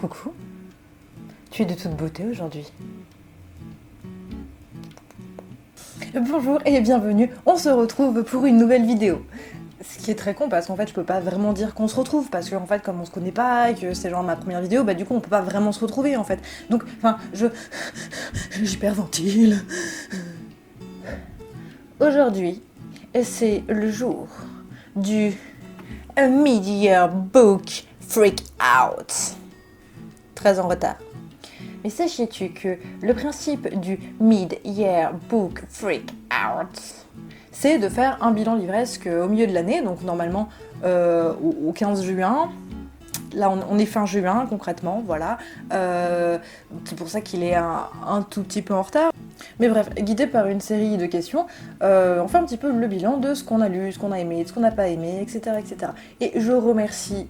Coucou, tu es de toute beauté aujourd'hui. Bonjour et bienvenue, on se retrouve pour une nouvelle vidéo. Ce qui est très con parce qu'en fait je peux pas vraiment dire qu'on se retrouve parce qu'en fait comme on se connaît pas et que c'est genre ma première vidéo, bah du coup on peut pas vraiment se retrouver en fait. Donc enfin j'hyperventile. Aujourd'hui c'est le jour du Mid-Year Book Freak Out. Très en retard. Mais sachiez-tu que le principe du Mid-Year Book Freak Out, c'est de faire un bilan livresque au milieu de l'année, donc normalement au 15 juin. Là, on est fin juin, concrètement, voilà. C'est pour ça qu'il est un tout petit peu en retard. Mais bref, guidé par une série de questions, on fait un petit peu le bilan de ce qu'on a lu, ce qu'on a aimé, ce qu'on n'a pas aimé, etc., etc. Et je remercie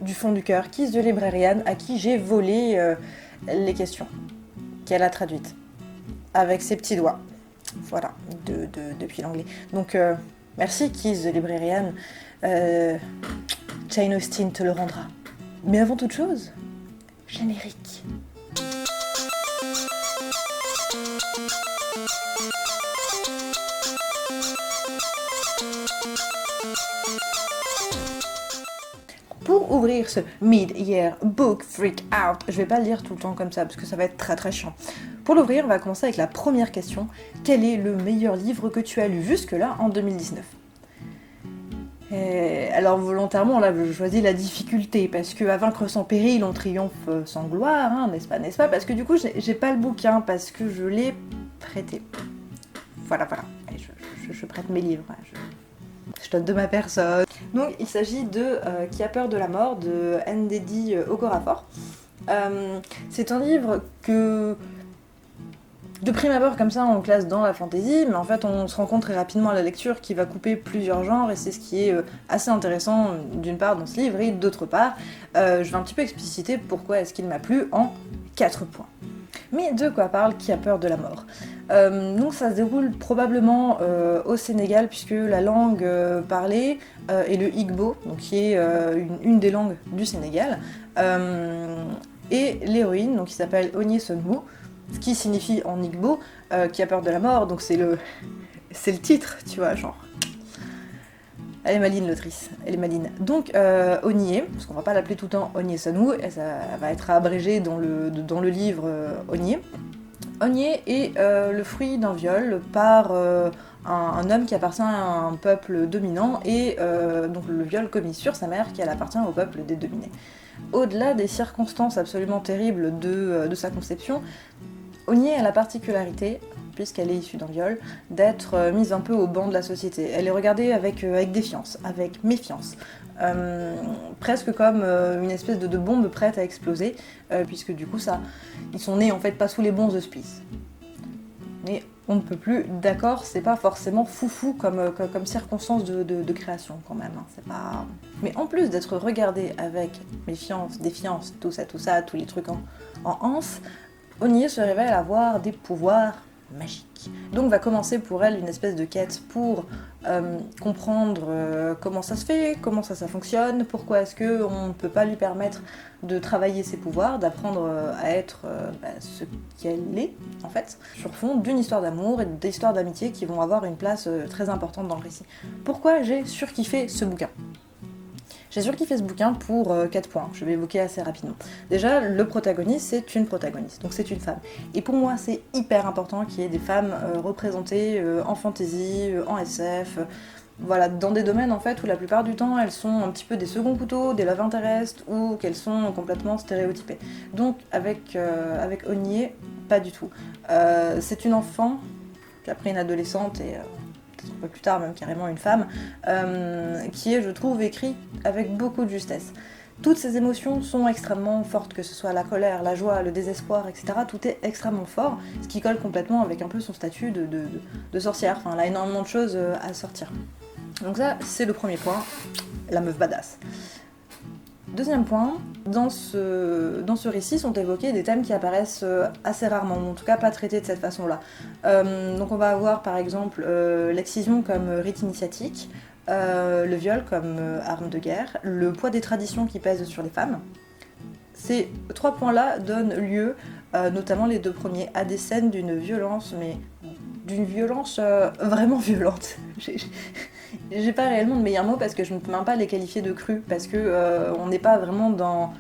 du fond du cœur Kiss de Librarian, à qui j'ai volé les questions, qu'elle a traduites, avec ses petits doigts. Voilà, depuis l'anglais. Donc, merci Kiss de Librarian. Jane Austen te le rendra. Mais avant toute chose, générique. Pour ouvrir ce Mid-Year Book Freak Out, je vais pas le lire tout le temps comme ça parce que ça va être très très chiant. Pour l'ouvrir, on va commencer avec la première question. Quel est le meilleur livre que tu as lu jusque-là en 2019 ? Alors volontairement, là, je choisis la difficulté, parce que à vaincre sans péril, on triomphe sans gloire, hein, n'est-ce pas, parce que du coup, j'ai pas le bouquin, parce que je l'ai prêté. Voilà. Et je prête mes livres, je donne de ma personne. Donc, il s'agit de Qui a peur de la mort, de Ndedi Okorafor. C'est un livre que... De prime abord, comme ça, on classe dans la fantasy, mais en fait, on se rend compte très rapidement à la lecture qu'il va couper plusieurs genres, et c'est ce qui est assez intéressant, d'une part, dans ce livre, et d'autre part, je vais un petit peu expliciter pourquoi est-ce qu'il m'a plu en 4 points. Mais de quoi parle Qui a peur de la mort ? Donc ça se déroule probablement au Sénégal, puisque la langue parlée est le Igbo, donc qui est une des langues du Sénégal, et l'héroïne, donc qui s'appelle Onye Sonwu, ce qui signifie en Igbo qui a peur de la mort, donc c'est le titre, tu vois, genre. Elle est maline, l'autrice, elle est maline. Donc Onye, parce qu'on va pas l'appeler tout le temps Onye Sonwu, elle va être abrégée dans le livre Onye. Onye est le fruit d'un viol par un homme qui appartient à un peuple dominant, et donc le viol commis sur sa mère qui elle appartient au peuple des dominés. Au-delà des circonstances absolument terribles de sa conception, Onye a la particularité, puisqu'elle est issue d'un viol, d'être mise un peu au banc de la société. Elle est regardée avec défiance, avec méfiance, presque comme une espèce de bombe prête à exploser, puisque du coup ils sont nés en fait pas sous les bons auspices. Mais on ne peut plus, d'accord, c'est pas forcément foufou comme circonstance de création quand même, hein, c'est pas... Mais en plus d'être regardée avec méfiance, défiance, tout ça, tous les trucs en anse, Onye se révèle avoir des pouvoirs magiques. Donc va commencer pour elle une espèce de quête pour comprendre comment ça se fait, comment ça fonctionne, pourquoi est-ce qu'on ne peut pas lui permettre de travailler ses pouvoirs, d'apprendre à être ce qu'elle est, en fait, sur fond d'une histoire d'amour et d'histoires d'amitié qui vont avoir une place très importante dans le récit. Pourquoi j'ai surkiffé ce bouquin ? J'ai surkiffé ce bouquin pour 4 points, je vais évoquer assez rapidement. Déjà, le protagoniste, c'est une protagoniste, donc c'est une femme. Et pour moi, c'est hyper important qu'il y ait des femmes représentées en fantasy, en SF, voilà, dans des domaines en fait où la plupart du temps elles sont un petit peu des seconds couteaux, des love interest, ou qu'elles sont complètement stéréotypées. Donc avec Onye, pas du tout. C'est une enfant, puis après une adolescente et... peut-être un peu plus tard, même carrément une femme, qui est, je trouve, écrit avec beaucoup de justesse. Toutes ces émotions sont extrêmement fortes, que ce soit la colère, la joie, le désespoir, etc. Tout est extrêmement fort, ce qui colle complètement avec un peu son statut de sorcière. Enfin, elle a énormément de choses à sortir. Donc ça, c'est le premier point, la meuf badass. Deuxième point, dans ce récit sont évoqués des thèmes qui apparaissent assez rarement, en tout cas pas traités de cette façon-là. Donc on va avoir par exemple l'excision comme rite initiatique, le viol comme arme de guerre, le poids des traditions qui pèsent sur les femmes. Ces 3 points-là donnent lieu, notamment les 2 premiers, à des scènes d'une violence, mais d'une violence vraiment violente. J'ai pas réellement de meilleur mot parce que je ne peux même pas les qualifier de crues, parce que on n'est pas vraiment d'un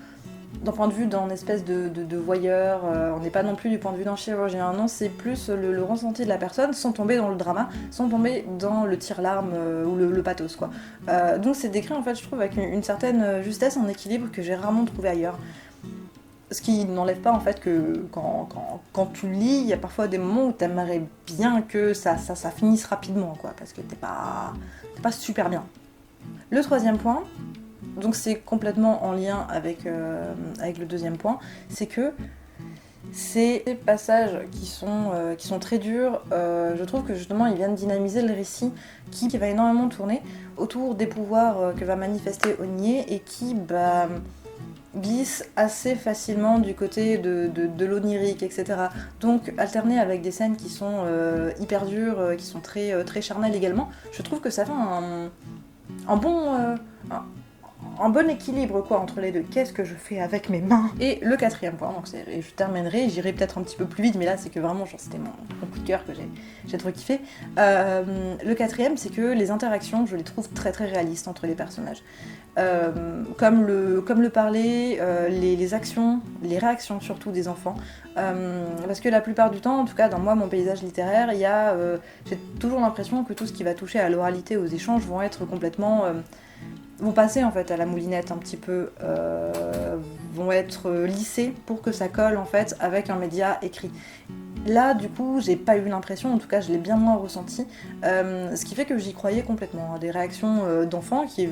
point de vue d'un espèce de voyeur, on n'est pas non plus du point de vue d'un chirurgien, non, c'est plus le ressenti de la personne sans tomber dans le drama, sans tomber dans le tire-larme ou le pathos, quoi. Donc c'est décrit, en fait, je trouve, avec une certaine justesse, un équilibre que j'ai rarement trouvé ailleurs. Ce qui n'enlève pas, en fait, que quand tu lis, il y a parfois des moments où t'aimerais bien que ça finisse rapidement, quoi, parce que t'es pas super bien. Le 3e point, donc c'est complètement en lien avec le 2e point, c'est que ces passages qui sont très durs, je trouve que justement ils viennent dynamiser le récit qui va énormément tourner autour des pouvoirs que va manifester Onyé et qui glisse assez facilement du côté de l'onirique, etc. Donc alterné avec des scènes qui sont hyper dures, qui sont très, très charnelles également, je trouve que ça fait un bon équilibre, quoi, entre les deux. Qu'est-ce que je fais avec mes mains? Et le 4e point, donc je terminerai, j'irai peut-être un petit peu plus vite, mais là c'est que vraiment, genre, c'était mon coup de cœur que j'ai trop kiffé. Le 4e, c'est que les interactions, je les trouve très très réalistes entre les personnages. Comme le parler, les actions, les réactions surtout des enfants. Parce que la plupart du temps, en tout cas dans mon paysage littéraire, j'ai toujours l'impression que tout ce qui va toucher à l'oralité, aux échanges, vont être complètement... vont passer en fait à la moulinette un petit peu, vont être lissés pour que ça colle en fait avec un média écrit. Là, du coup, j'ai pas eu l'impression, en tout cas je l'ai bien moins ressenti, ce qui fait que j'y croyais complètement. Des réactions d'enfants qui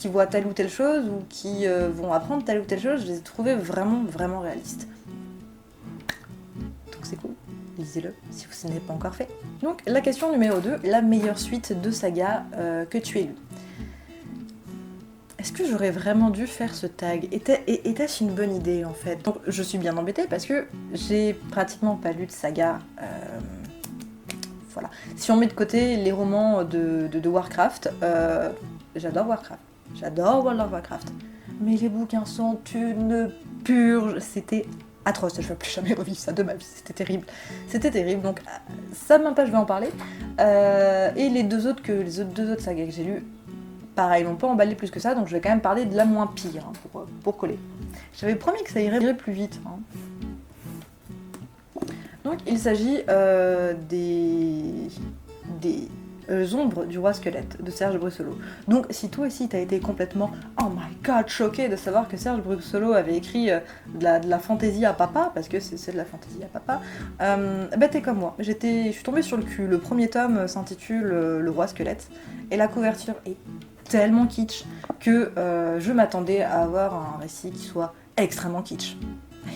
voient telle ou telle chose ou qui vont apprendre telle ou telle chose, je les ai trouvées vraiment, vraiment réalistes. Donc c'est cool, lisez-le si vous ne l'avez pas encore fait. Donc la question numéro 2, la meilleure suite de saga que tu aies lue. Est-ce que j'aurais vraiment dû faire ce tag? Était-ce une bonne idée en fait? Donc je suis bien embêtée parce que j'ai pratiquement pas lu de saga. Voilà. Si on met de côté les romans de Warcraft, j'adore Warcraft. J'adore World of Warcraft. Mais les bouquins sont une purge. C'était atroce. Je ne vais plus jamais revivre ça de ma vie. C'était terrible. C'était terrible. Donc ça même pas, je vais en parler. Et les deux autres sagas que j'ai lues, pareil, n'ont pas emballé plus que ça, donc je vais quand même parler de la moins pire, hein, pour coller. J'avais promis que ça irait plus vite. Hein. Donc il s'agit des ombres du roi squelette de Serge Brussolo. Donc si toi aussi t'as été complètement oh my god choqué de savoir que Serge Brussolo avait écrit de la fantaisie à papa, parce que c'est de la fantaisie à papa, t'es comme moi. Je suis tombée sur le cul. Le premier tome s'intitule Le roi squelette et la couverture est tellement kitsch que je m'attendais à avoir un récit qui soit extrêmement kitsch.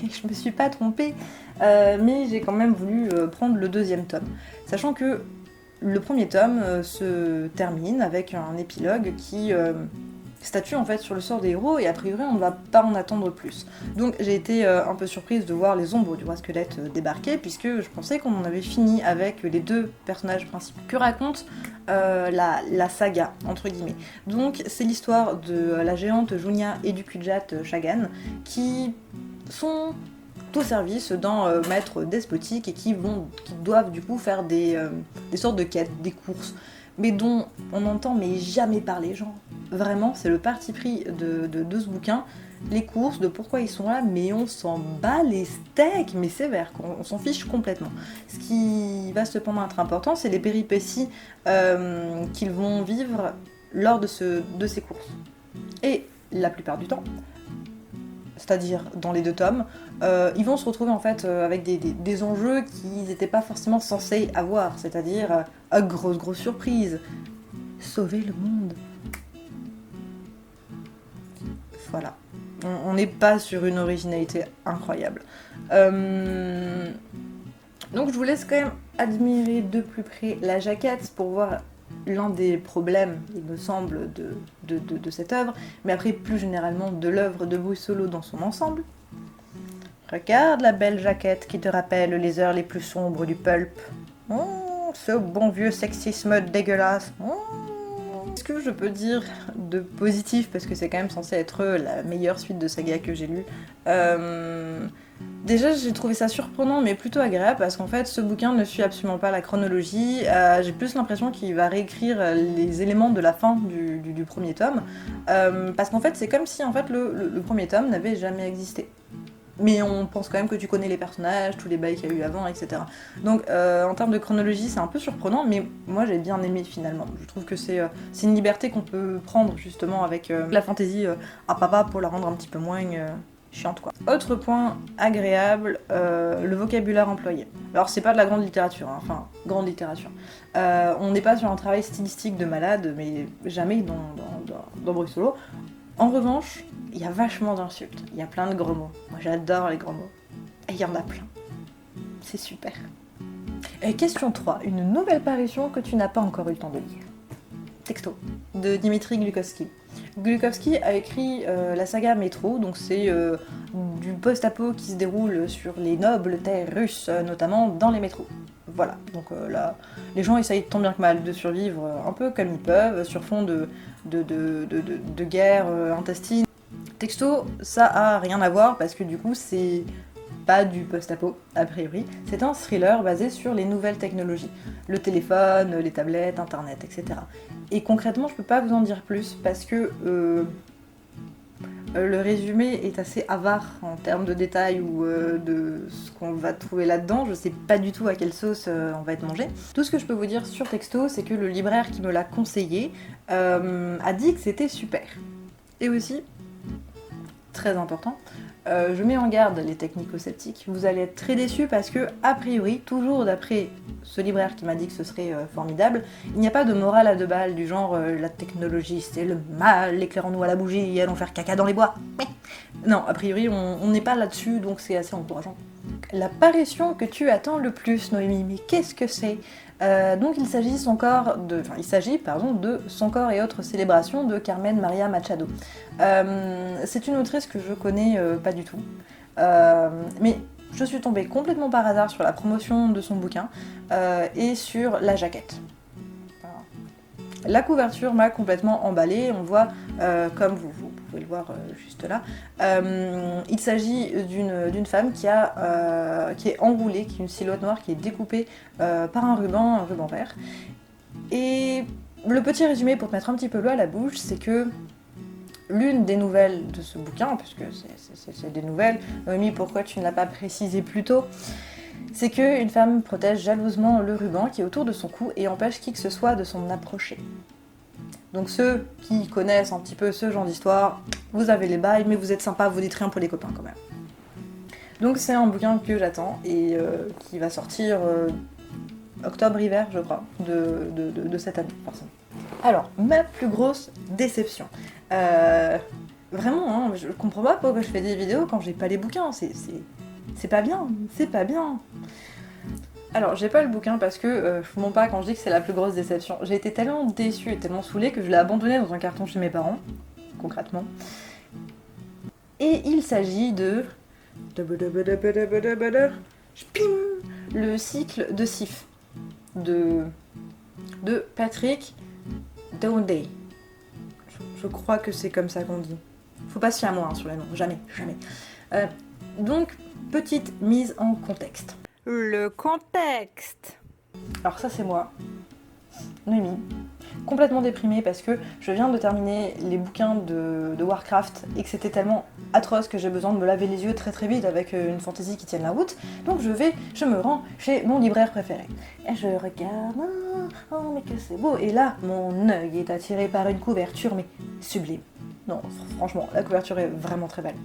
Et je me suis pas trompée, mais j'ai quand même voulu prendre le 2e tome, sachant que le premier tome se termine avec un épilogue qui statue en fait sur le sort des héros et a priori on ne va pas en attendre plus. Donc j'ai été un peu surprise de voir les ombres du roi squelette débarquer, puisque je pensais qu'on en avait fini avec les 2 personnages principaux. Que raconte la saga, entre guillemets. Donc c'est l'histoire de la géante Junia et du Kujat Chagan qui sont au service d'un maître despotique et qui doivent du coup faire des sortes de quêtes, des courses, mais dont on n'entend mais jamais parler, genre vraiment c'est le parti pris de ce bouquin, les courses, de pourquoi ils sont là, mais on s'en bat les steaks, mais sévère, on s'en fiche complètement. Ce qui va cependant être important, c'est les péripéties qu'ils vont vivre lors de ces courses. Et la plupart du temps, c'est-à-dire dans les 2 tomes, ils vont se retrouver en fait avec des enjeux qu'ils n'étaient pas forcément censés avoir, c'est-à-dire grosse surprise, sauver le monde. Voilà. On n'est pas sur une originalité incroyable. Donc je vous laisse quand même admirer de plus près la jaquette pour voir l'un des problèmes, il me semble, de cette œuvre, mais après plus généralement de l'œuvre de Brussolo dans son ensemble. Regarde la belle jaquette qui te rappelle les heures les plus sombres du pulp. Ce bon vieux sexisme dégueulasse. Ce que je peux dire de positif, parce que c'est quand même censé être la meilleure suite de saga que j'ai lue. Déjà, j'ai trouvé ça surprenant, mais plutôt agréable, parce qu'en fait, ce bouquin ne suit absolument pas la chronologie. J'ai plus l'impression qu'il va réécrire les éléments de la fin du premier tome, parce qu'en fait, c'est comme si en fait, le premier tome n'avait jamais existé. Mais on pense quand même que tu connais les personnages, tous les bails qu'il y a eu avant, etc. Donc en termes de chronologie, c'est un peu surprenant, mais moi j'ai bien aimé finalement. Je trouve que c'est une liberté qu'on peut prendre justement avec la fantasy à papa pour la rendre un petit peu moins chiante quoi. Autre point agréable, le vocabulaire employé. Alors c'est pas de la grande littérature, hein, enfin grande littérature. On n'est pas sur un travail stylistique de malade, mais jamais dans Bruxelles. En revanche, il y a vachement d'insultes, il y a plein de gros mots. Moi j'adore les gros mots. Et il y en a plein. C'est super. Et question 3, une nouvelle parution que tu n'as pas encore eu le temps de lire. Texto, de Dimitri Glukovski. Glukovski a écrit la saga Métro, donc c'est du post-apo qui se déroule sur les nobles terres russes, notamment dans les métros. Voilà, donc là, les gens essayent tant bien que mal de survivre un peu comme ils peuvent, sur fond de guerre intestine. Texto, ça a rien à voir parce que du coup c'est pas du post-apo a priori, c'est un thriller basé sur les nouvelles technologies, le téléphone, les tablettes, internet, etc. Et concrètement je peux pas vous en dire plus parce que le résumé est assez avare en termes de détails ou de ce qu'on va trouver là-dedans. Je sais pas du tout à quelle sauce on va être mangé. Tout ce que je peux vous dire sur Texto, c'est que le libraire qui me l'a conseillé a dit que c'était super. Et aussi, très important, je mets en garde les technico-sceptiques. Vous allez être très déçus parce que, a priori, toujours d'après ce libraire qui m'a dit que ce serait formidable, il n'y a pas de morale à deux balles du genre la technologie c'est le mal, éclairons-nous à la bougie, allons faire caca dans les bois. Non, a priori, on n'est pas là-dessus, donc c'est assez encourageant. La parution que tu attends le plus, Noémie, mais qu'est-ce que c'est ? Donc il s'agit de Son corps et autres célébrations de Carmen Maria Machado. C'est une autrice que je connais pas du tout, mais je suis tombée complètement par hasard sur la promotion de son bouquin et sur la jaquette. La couverture m'a complètement emballée, on voit, comme vous pouvez le voir juste là, il s'agit d'une femme qui est enroulée, qui est une silhouette noire qui est découpée par un ruban vert. Et le petit résumé pour te mettre un petit peu l'eau à la bouche, c'est que l'une des nouvelles de ce bouquin, puisque c'est des nouvelles, Noémie, pourquoi tu ne l'as pas précisé plus tôt ? C'est qu'une femme protège jalousement le ruban qui est autour de son cou et empêche qui que ce soit de s'en approcher. Donc ceux qui connaissent un petit peu ce genre d'histoire, vous avez les bails, mais vous êtes sympa, vous dites rien pour les copains quand même. Donc c'est un bouquin que j'attends et qui va sortir octobre-hiver, je crois, de cette année, forcément. Alors, ma plus grosse déception. Vraiment, hein, je comprends pas pourquoi je fais des vidéos quand j'ai pas les bouquins, c'est pas bien, c'est pas bien. Alors, j'ai pas le bouquin parce que je vous mens pas quand je dis que c'est la plus grosse déception. J'ai été tellement déçue et tellement saoulée que je l'ai abandonné dans un carton chez mes parents, concrètement. Et il s'agit de le cycle de Sif de Patrick Downday. Je crois que c'est comme ça qu'on dit. Faut pas se fier à moi sur les noms, jamais. Donc, petite mise en contexte. Le contexte. Alors ça c'est moi, Noémie, complètement déprimée parce que je viens de terminer les bouquins de Warcraft et que c'était tellement atroce que j'ai besoin de me laver les yeux très très vite avec une fantaisie qui tienne la route. Donc je me rends chez mon libraire préféré. Et je regarde, oh mais que c'est beau. Et là, mon œil est attiré par une couverture mais sublime. Non, franchement, la couverture est vraiment très belle.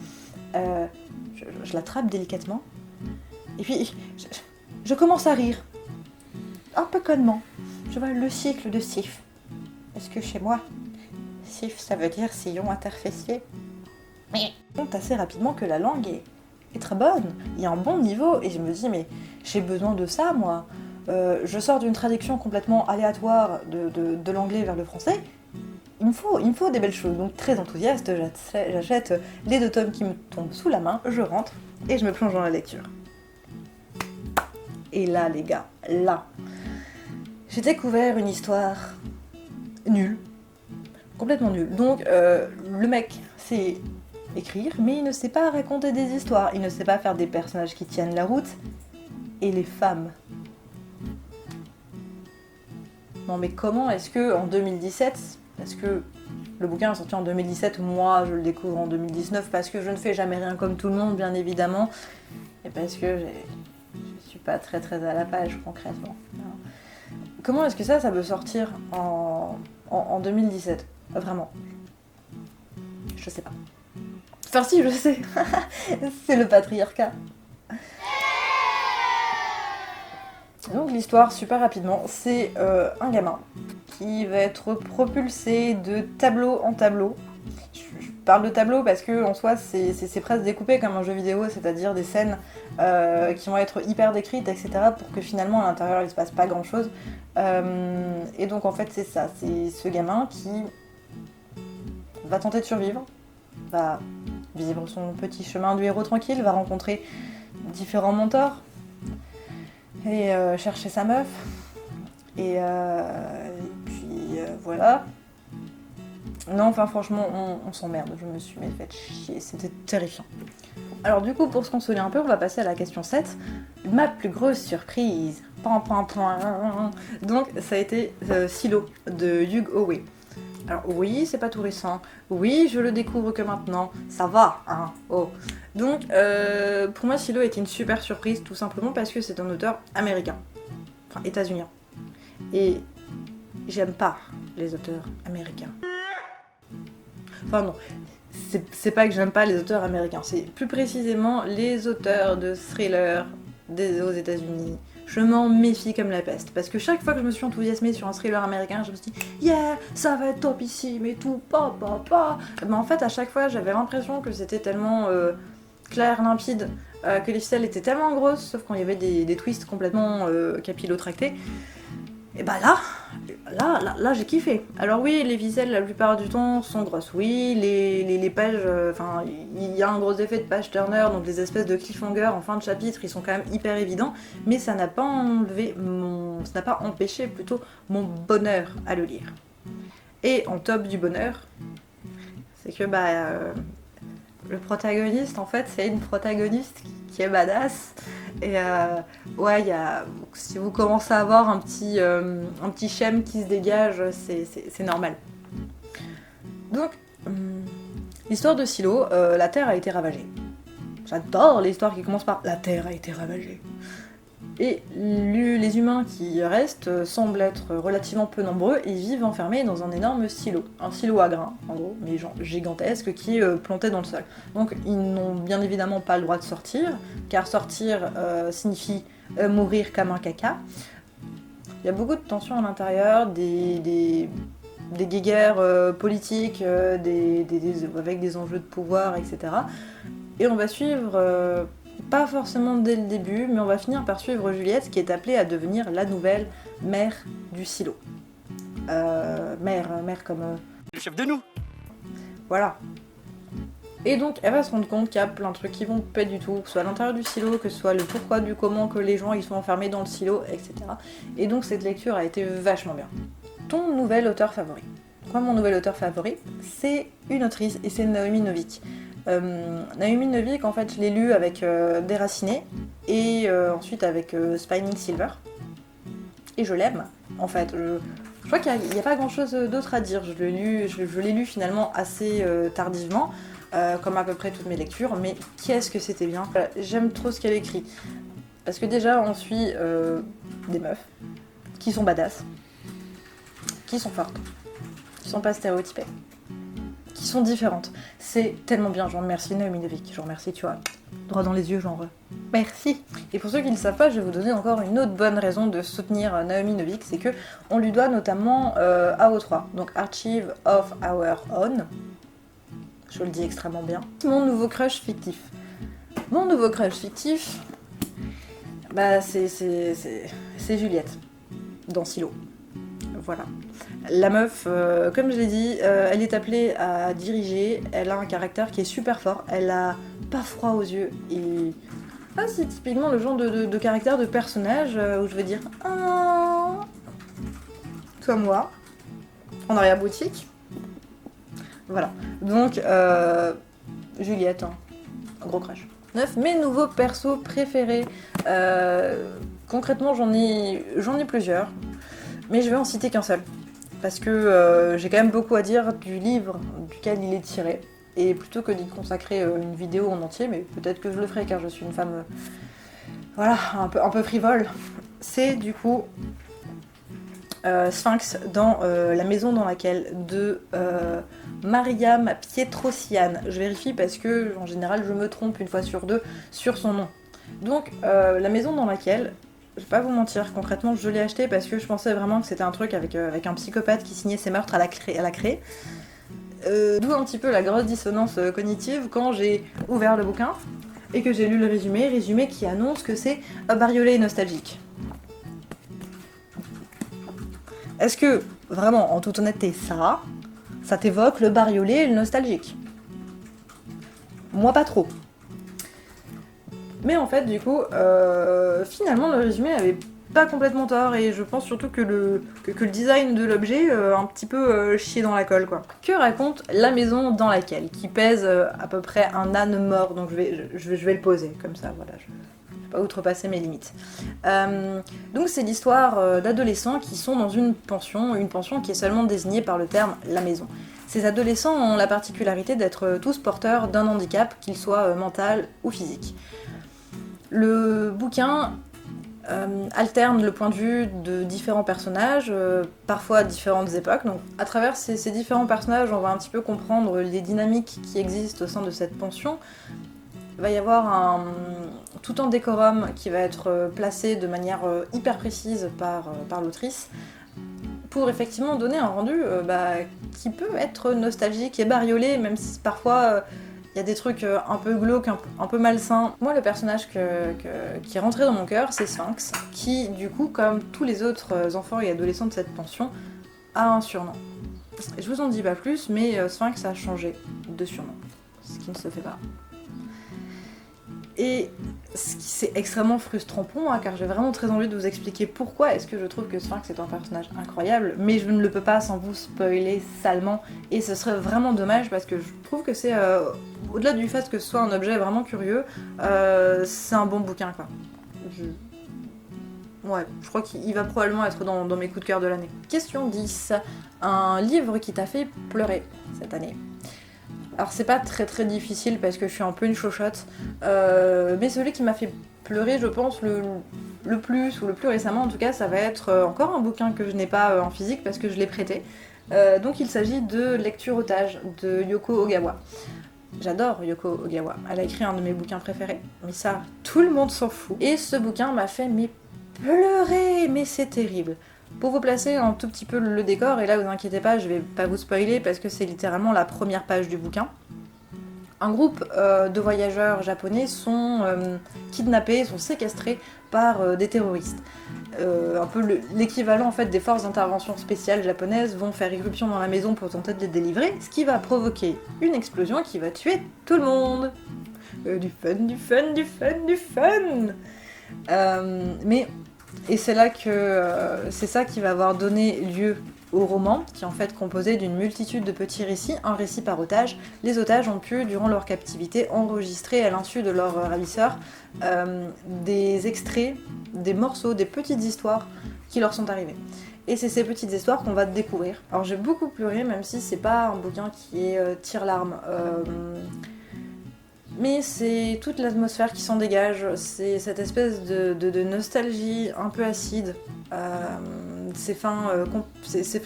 Je l'attrape délicatement. Et puis, je commence à rire. Un peu connement. Je vois le cycle de Sif. Est-ce que chez moi, Sif, ça veut dire sillon interfessier ? Mais on compte assez rapidement que la langue est très bonne. Il y a un bon niveau. Et je me dis, mais j'ai besoin de ça, moi. Je sors d'une traduction complètement aléatoire de l'anglais vers le français. Il me faut des belles choses. Donc, très enthousiaste, j'achète les 2 tomes qui me tombent sous la main. Je rentre et je me plonge dans la lecture. Et là, les gars, là, j'ai découvert une histoire nulle, Complètement nul. Donc, le mec sait écrire, mais il ne sait pas raconter des histoires, il ne sait pas faire des personnages qui tiennent la route. Et les femmes. Non mais comment est-ce que en 2017, parce que le bouquin est sorti en 2017, moi je le découvre en 2019 parce que je ne fais jamais rien comme tout le monde bien évidemment, et parce que je suis pas très à la page concrètement. Comment est-ce que ça peut sortir en 2017 Vraiment. Je sais pas. Enfin si, je sais. C'est le patriarcat. Donc l'histoire, super rapidement, c'est un gamin qui va être propulsé de tableau en tableau. Je parle de tableau parce que en soi c'est presque découpé comme un jeu vidéo, c'est-à-dire des scènes qui vont être hyper décrites, etc. pour que finalement à l'intérieur il se passe pas grand-chose. Et donc en fait c'est ça, c'est ce gamin qui va tenter de survivre, va vivre son petit chemin du héros tranquille, va rencontrer différents mentors, et chercher sa meuf, et puis voilà. Non, enfin franchement, on s'emmerde, je me suis fait chier, c'était terrifiant. Alors du coup, pour se consoler un peu, on va passer à la question 7. Ma plus grosse surprise. Donc ça a été Silo de Hugh Howey. Alors oui, c'est pas tout récent. Oui, je le découvre que maintenant. Ça va, hein. Oh. Donc, pour moi, Silo était une super surprise, tout simplement parce que c'est un auteur américain. Enfin, états-unien. Et j'aime pas les auteurs américains. Enfin non, c'est pas que j'aime pas les auteurs américains, c'est plus précisément les auteurs de thrillers aux États-Unis. Je m'en méfie comme la peste, parce que chaque fois que je me suis enthousiasmée sur un thriller américain, je me suis dit « Yeah, ça va être topissime et tout, pa. » Mais en fait, à chaque fois, j'avais l'impression que c'était tellement clair, limpide, que les ficelles étaient tellement grosses, sauf quand il y avait des twists complètement capillotractés. Et bah là j'ai kiffé. Alors oui, les ficelles la plupart du temps sont grosses. Oui, les pages, enfin il y a un gros effet de page turner, donc les espèces de cliffhangers en fin de chapitre, ils sont quand même hyper évidents, mais ça n'a pas empêché plutôt mon bonheur à le lire. Et en top du bonheur, c'est que le protagoniste en fait c'est une protagoniste qui est badass. Et ouais, si vous commencez à avoir un petit schème qui se dégage, c'est normal. Donc, l'histoire de Silo, la Terre a été ravagée. J'adore l'histoire qui commence par « La Terre a été ravagée ». Et les humains qui restent semblent être relativement peu nombreux et vivent enfermés dans un énorme silo. Un silo à grains, en gros, mais genre gigantesque, qui est planté dans le sol. Donc ils n'ont bien évidemment pas le droit de sortir, car sortir signifie mourir comme un caca. Il y a beaucoup de tensions à l'intérieur, des guéguerres politiques, avec des enjeux de pouvoir, etc. Et on va suivre... pas forcément dès le début, mais on va finir par suivre Juliette qui est appelée à devenir la nouvelle mère du silo. Mère comme... Le chef de nous. Voilà. Et donc elle va se rendre compte qu'il y a plein de trucs qui vont pas du tout, que ce soit à l'intérieur du silo, que ce soit le pourquoi du comment que les gens ils sont enfermés dans le silo, etc. Et donc cette lecture a été vachement bien. Ton nouvel auteur favori? Moi mon nouvel auteur favori, c'est une autrice et c'est Naomi Novik. Naomi Novik, en fait, je l'ai lu avec Déraciné et ensuite avec Spining Silver. Et je l'aime, en fait. Je crois qu'il n'y a pas grand-chose d'autre à dire. Je l'ai lu finalement assez tardivement, comme à peu près toutes mes lectures, mais qu'est-ce que c'était bien. J'aime trop ce qu'elle écrit. Parce que déjà, on suit des meufs qui sont badass, qui sont fortes, qui sont pas stéréotypées, qui sont différentes. C'est tellement bien, je vous remercie Naomi Novik, je vous remercie, tu vois, droit dans les yeux, genre merci. Et pour ceux qui ne le savent pas, je vais vous donner encore une autre bonne raison de soutenir Naomi Novik, c'est que on lui doit notamment AO3, donc Archive of Our Own, je le dis extrêmement bien. Mon nouveau crush fictif. Mon nouveau crush fictif, c'est Juliette, dans Silo. Voilà. La meuf, comme je l'ai dit, elle est appelée à diriger, elle a un caractère qui est super fort, elle a pas froid aux yeux, et c'est typiquement le genre de caractère de personnage où je veux dire « Ah !» Toi moi, en arrière-boutique, Voilà. Donc, Juliette, hein. Gros crush. 9. Mes nouveaux persos préférés. Concrètement, j'en ai plusieurs, mais je vais en citer qu'un seul. Parce que j'ai quand même beaucoup à dire du livre duquel il est tiré. Et plutôt que d'y consacrer une vidéo en entier, mais peut-être que je le ferai car je suis une femme voilà, un peu frivole, c'est du coup Sphinx dans La maison dans laquelle de Mariam Pietrosian. Je vérifie parce que en général je me trompe une fois sur deux sur son nom. Donc La maison dans laquelle, je vais pas vous mentir, concrètement je l'ai acheté parce que je pensais vraiment que c'était un truc avec un psychopathe qui signait ses meurtres à la craie. D'où un petit peu la grosse dissonance cognitive quand j'ai ouvert le bouquin et que j'ai lu le résumé qui annonce que c'est un bariolé nostalgique. Est-ce que, vraiment, en toute honnêteté, ça t'évoque le bariolé et le nostalgique? Moi, pas trop. Mais en fait, du coup, finalement, le résumé avait pas complètement tort, et je pense surtout que le design de l'objet un petit peu chié dans la colle, quoi. Que raconte La maison dans laquelle, qui pèse à peu près un âne mort, donc je vais le poser, comme ça, voilà, je vais pas outrepasser mes limites. Donc c'est l'histoire d'adolescents qui sont dans une pension qui est seulement désignée par le terme « la maison ». Ces adolescents ont la particularité d'être tous porteurs d'un handicap, qu'il soit mental ou physique. Le bouquin alterne le point de vue de différents personnages, parfois à différentes époques. Donc à travers ces différents personnages, on va un petit peu comprendre les dynamiques qui existent au sein de cette pension. Il va y avoir tout un décorum qui va être placé de manière hyper précise par l'autrice, pour effectivement donner un rendu qui peut être nostalgique et bariolé, même si parfois il y a des trucs un peu glauques, un peu malsains. Moi, le personnage qui est rentré dans mon cœur, c'est Sphinx, qui, du coup, comme tous les autres enfants et adolescents de cette pension, a un surnom. Je vous en dis pas plus, mais Sphinx a changé de surnom, ce qui ne se fait pas. Et c'est extrêmement frustrant pour moi, car j'ai vraiment très envie de vous expliquer pourquoi est-ce que je trouve que Sphinx est un personnage incroyable, mais je ne le peux pas sans vous spoiler salement, et ce serait vraiment dommage parce que je trouve que c'est, au-delà du fait que ce soit un objet vraiment curieux, c'est un bon bouquin, quoi. Ouais, je crois qu'il va probablement être dans mes coups de cœur de l'année. Question 10. Un livre qui t'a fait pleurer cette année? Alors c'est pas très très difficile parce que je suis un peu une chochotte, mais celui qui m'a fait pleurer, je pense, le plus récemment en tout cas, ça va être encore un bouquin que je n'ai pas en physique parce que je l'ai prêté. Donc il s'agit de Lecture otage de Yoko Ogawa. J'adore Yoko Ogawa, elle a écrit un de mes bouquins préférés, mais ça, tout le monde s'en fout. Et ce bouquin m'a fait pleurer, mais c'est terrible. Pour vous placer un tout petit peu le décor, et là vous inquiétez pas, je vais pas vous spoiler parce que c'est littéralement la première page du bouquin. Un groupe de voyageurs japonais sont kidnappés, sont séquestrés par des terroristes. Un peu l'équivalent en fait des forces d'intervention spéciales japonaises vont faire irruption dans la maison pour tenter de les délivrer, ce qui va provoquer une explosion qui va tuer tout le monde. Du fun. Et c'est là que c'est ça qui va avoir donné lieu au roman, qui est en fait composé d'une multitude de petits récits, un récit par otage. Les otages ont pu, durant leur captivité, enregistrer à l'insu de leurs ravisseurs des extraits, des morceaux, des petites histoires qui leur sont arrivées. Et c'est ces petites histoires qu'on va découvrir. Alors j'ai beaucoup pleuré, même si c'est pas un bouquin qui est tire-larme. Mais c'est toute l'atmosphère qui s'en dégage, c'est cette espèce de nostalgie un peu acide, ces fins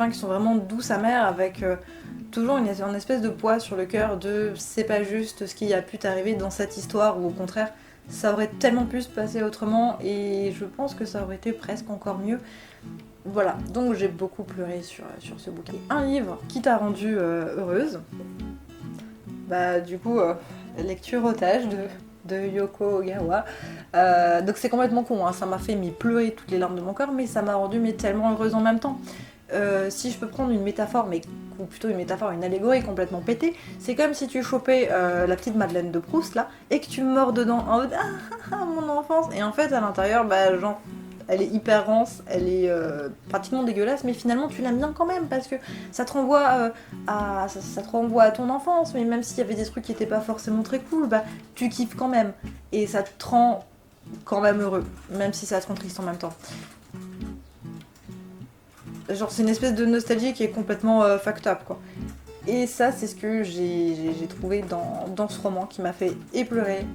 qui sont vraiment douces, amères, avec toujours une espèce de poids sur le cœur de c'est pas juste ce qui a pu t'arriver dans cette histoire, ou au contraire, ça aurait tellement pu se passer autrement, et je pense que ça aurait été presque encore mieux. Voilà, donc j'ai beaucoup pleuré sur ce bouquin. Un livre qui t'a rendue heureuse, du coup... Lecture otage de Yoko Ogawa. Donc c'est complètement con, hein. Ça m'a fait pleurer toutes les larmes de mon corps, mais ça m'a rendue tellement heureuse en même temps. Si je peux prendre une métaphore, ou plutôt une allégorie complètement pétée, c'est comme si tu chopais la petite Madeleine de Proust là, et que tu mords dedans en mode ah mon enfance, et en fait à l'intérieur, elle est hyper rance, elle est pratiquement dégueulasse, mais finalement tu l'aimes bien quand même parce que ça te renvoie ça te renvoie à ton enfance, mais même s'il y avait des trucs qui étaient pas forcément très cool, bah tu kiffes quand même et ça te rend quand même heureux, même si ça te rend triste en même temps. Genre c'est une espèce de nostalgie qui est complètement fucked up quoi. Et ça c'est ce que j'ai trouvé dans ce roman qui m'a fait pleurer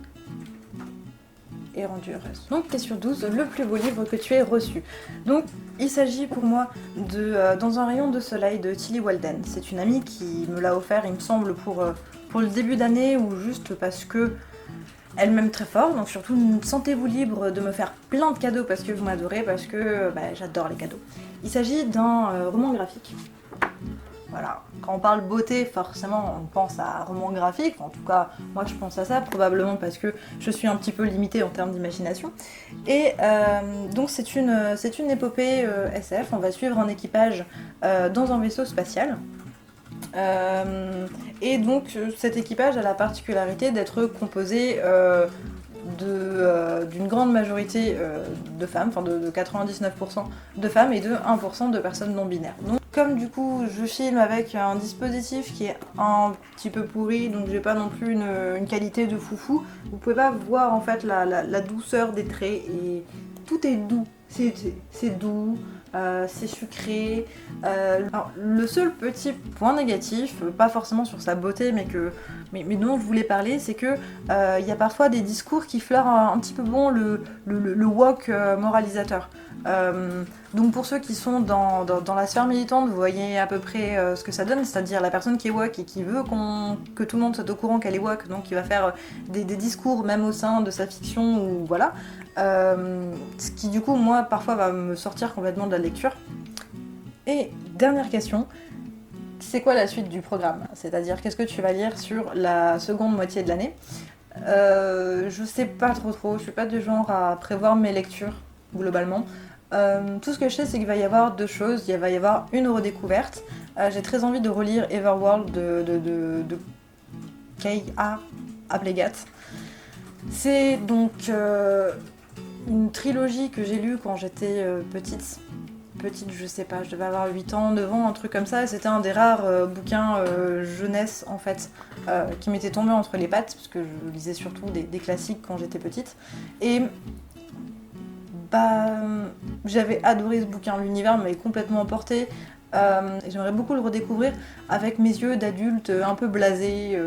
et rendu heureuse. Donc question 12, le plus beau livre que tu aies reçu. Donc il s'agit pour moi de Dans un rayon de soleil de Tilly Walden. C'est une amie qui me l'a offert il me semble pour le début d'année ou juste parce que elle m'aime très fort, donc surtout sentez-vous libre de me faire plein de cadeaux parce que vous m'adorez, parce que j'adore les cadeaux. Il s'agit d'un roman graphique. Voilà, quand on parle beauté, forcément on pense à roman graphique, en tout cas moi je pense à ça, probablement parce que je suis un petit peu limitée en termes d'imagination. Et donc c'est une épopée SF, on va suivre un équipage dans un vaisseau spatial. Et donc cet équipage a la particularité d'être composé d'une grande majorité de femmes, enfin de 99% de femmes et de 1% de personnes non binaires. Donc comme du coup je filme avec un dispositif qui est un petit peu pourri, donc j'ai pas non plus une qualité de foufou, vous pouvez pas voir en fait la douceur des traits et tout est doux, c'est doux. C'est sucré. Alors, le seul petit point négatif, pas forcément sur sa beauté, mais dont je voulais parler, c'est que il y a parfois des discours qui fleurent un petit peu le woke moralisateur. Donc pour ceux qui sont dans la sphère militante, vous voyez à peu près ce que ça donne, c'est-à-dire la personne qui est woke et qui veut que tout le monde soit au courant qu'elle est woke, donc qui va faire des discours même au sein de sa fiction ou voilà. Ce qui du coup moi parfois va me sortir complètement de la lecture. Et dernière question, c'est quoi la suite du programme? C'est-à-dire qu'est-ce que tu vas lire sur la seconde moitié de l'année? Je sais pas trop, je suis pas du genre à prévoir mes lectures globalement. Tout ce que je sais c'est qu'il va y avoir deux choses, il va y avoir une redécouverte. J'ai très envie de relire Everworld de K.A. Aplegat. C'est donc une trilogie que j'ai lue quand j'étais petite, je sais pas, je devais avoir 8 ans, 9 ans, un truc comme ça, et c'était un des rares bouquins jeunesse en fait, qui m'était tombé entre les pattes, parce que je lisais surtout des classiques quand j'étais petite, et j'avais adoré ce bouquin, l'univers m'avait complètement emporté, et j'aimerais beaucoup le redécouvrir avec mes yeux d'adulte un peu blasé,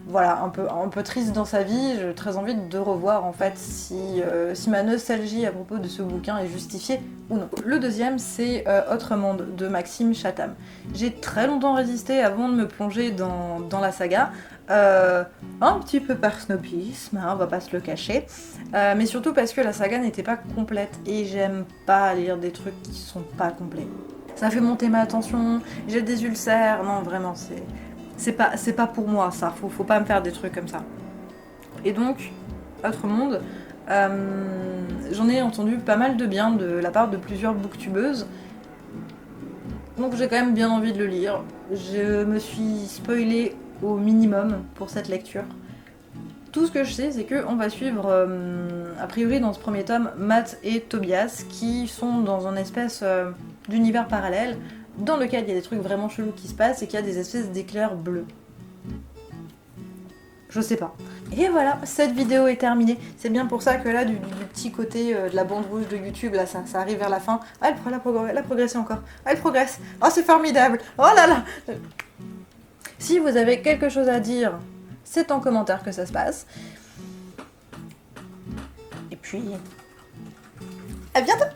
voilà, un peu triste dans sa vie. J'ai très envie de revoir en fait si ma nostalgie à propos de ce bouquin est justifiée ou non. Le deuxième c'est Autre Monde de Maxime Chatham. J'ai très longtemps résisté avant de me plonger dans la saga. Un petit peu par snobisme, hein, on va pas se le cacher, mais surtout parce que la saga n'était pas complète et j'aime pas lire des trucs qui sont pas complets. Ça fait monter ma tension, j'ai des ulcères, non vraiment c'est pas pour moi ça, faut pas me faire des trucs comme ça. Et donc, Autre Monde, j'en ai entendu pas mal de bien de la part de plusieurs booktubeuses, donc j'ai quand même bien envie de le lire. Je me suis spoilée au minimum pour cette lecture. Tout ce que je sais, c'est qu'on va suivre, a priori dans ce premier tome, Matt et Tobias, qui sont dans une espèce d'univers parallèle, dans lequel il y a des trucs vraiment chelous qui se passent et qu'il y a des espèces d'éclairs bleus. Je sais pas. Et voilà, cette vidéo est terminée. C'est bien pour ça que là, du petit côté de la bande rouge de YouTube, là, ça arrive vers la fin. Ah, elle a progressé encore. Ah, elle progresse. Oh, c'est formidable. Oh là là. Si vous avez quelque chose à dire, c'est en commentaire que ça se passe. Et puis, à bientôt.